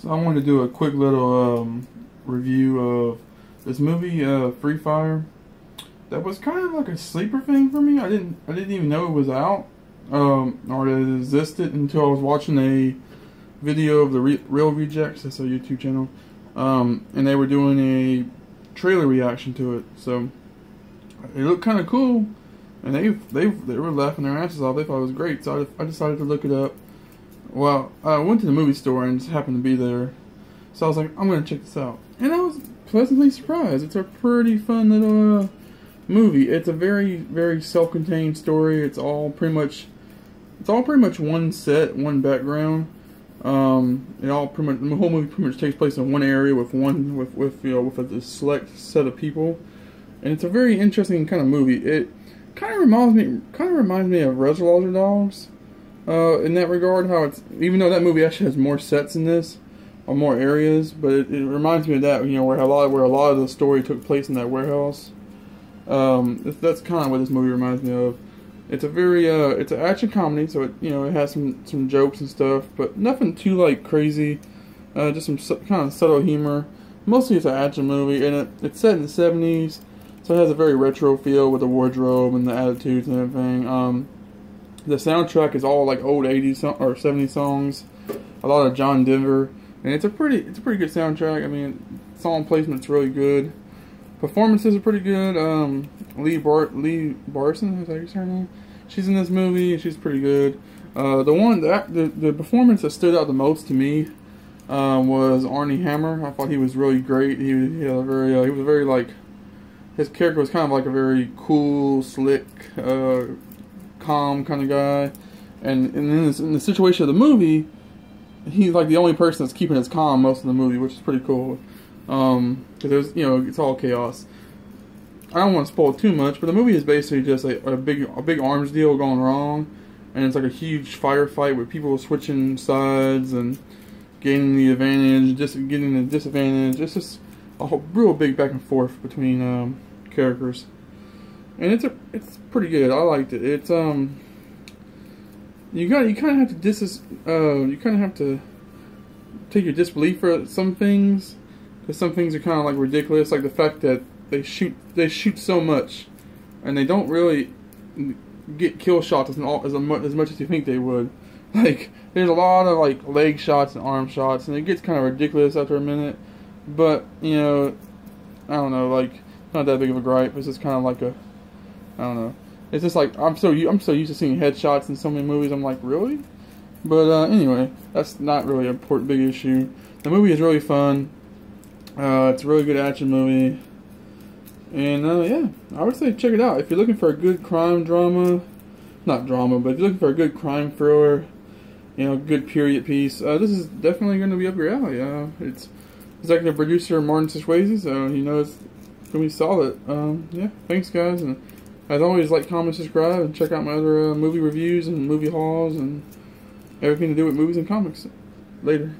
So I wanted to do a quick little review of this movie, Free Fire. That was kind of like a sleeper thing for me. I didn't even know it was out, or that it existed until I was watching a video of the Real Rejects. That's a YouTube channel, and they were doing a trailer reaction to it. So it looked kind of cool, and they were laughing their asses off. They thought it was great. So I decided to look it up. Well, I went to the movie store and just happened to be there. So I was like, I'm going to check this out. And I was pleasantly surprised. It's a pretty fun little movie. It's a very, very self-contained story. It's all pretty much one set, one background. The whole movie pretty much takes place in one area with a select set of people. And it's a very interesting kind of movie. It kind of reminds me of Reservoir Dogs. In that regard, how it's, even though that movie actually has more sets in this, or more areas, but it reminds me of that, where a lot of the story took place in that warehouse. That's kind of what this movie reminds me of. It's it's an action comedy, so it has some jokes and stuff, but nothing too crazy. Just some kind of subtle humor. Mostly it's an action movie, and it's set in the 70s, so it has a very retro feel with the wardrobe and the attitudes and everything. The soundtrack is all old 80s or 70s songs, a lot of John Denver, and it's a pretty good soundtrack. I mean, song placement's really good. Performances are pretty good. Lee Barson, is that her name? She's in this movie, and she's pretty good. The performance that stood out the most to me was Armie Hammer. I thought he was really great. He was his character was kind of like a very cool, slick, calm kind of guy, and in the situation of the movie, he's like the only person that's keeping his calm most of the movie, which is pretty cool. Because it's all chaos. I don't want to spoil too much, but the movie is basically just a big arms deal going wrong, and it's like a huge firefight with people switching sides and gaining the advantage, just getting the disadvantage. It's just a real big back and forth between characters. And it's pretty good. I liked it. It's you kind of have to take your disbelief for some things, because some things are kind of ridiculous, like the fact that they shoot so much, and they don't really get kill shots as much as you think they would. There's a lot of leg shots and arm shots, and it gets kind of ridiculous after a minute. But I don't know, not that big of a gripe. It's just kind of I don't know. It's just I'm so used to seeing headshots in so many movies. I'm like, really? But anyway, that's not really a big issue. The movie is really fun. It's a really good action movie. And yeah, I would say check it out. If you're looking for a good crime drama, not drama, but if you're looking for a good crime thriller, good period piece, this is definitely going to be up your alley. It's executive producer Martin Scorsese, so it's going to be solid. Yeah, thanks guys, and as always, comment, subscribe, and check out my other movie reviews and movie hauls and everything to do with movies and comics. Later.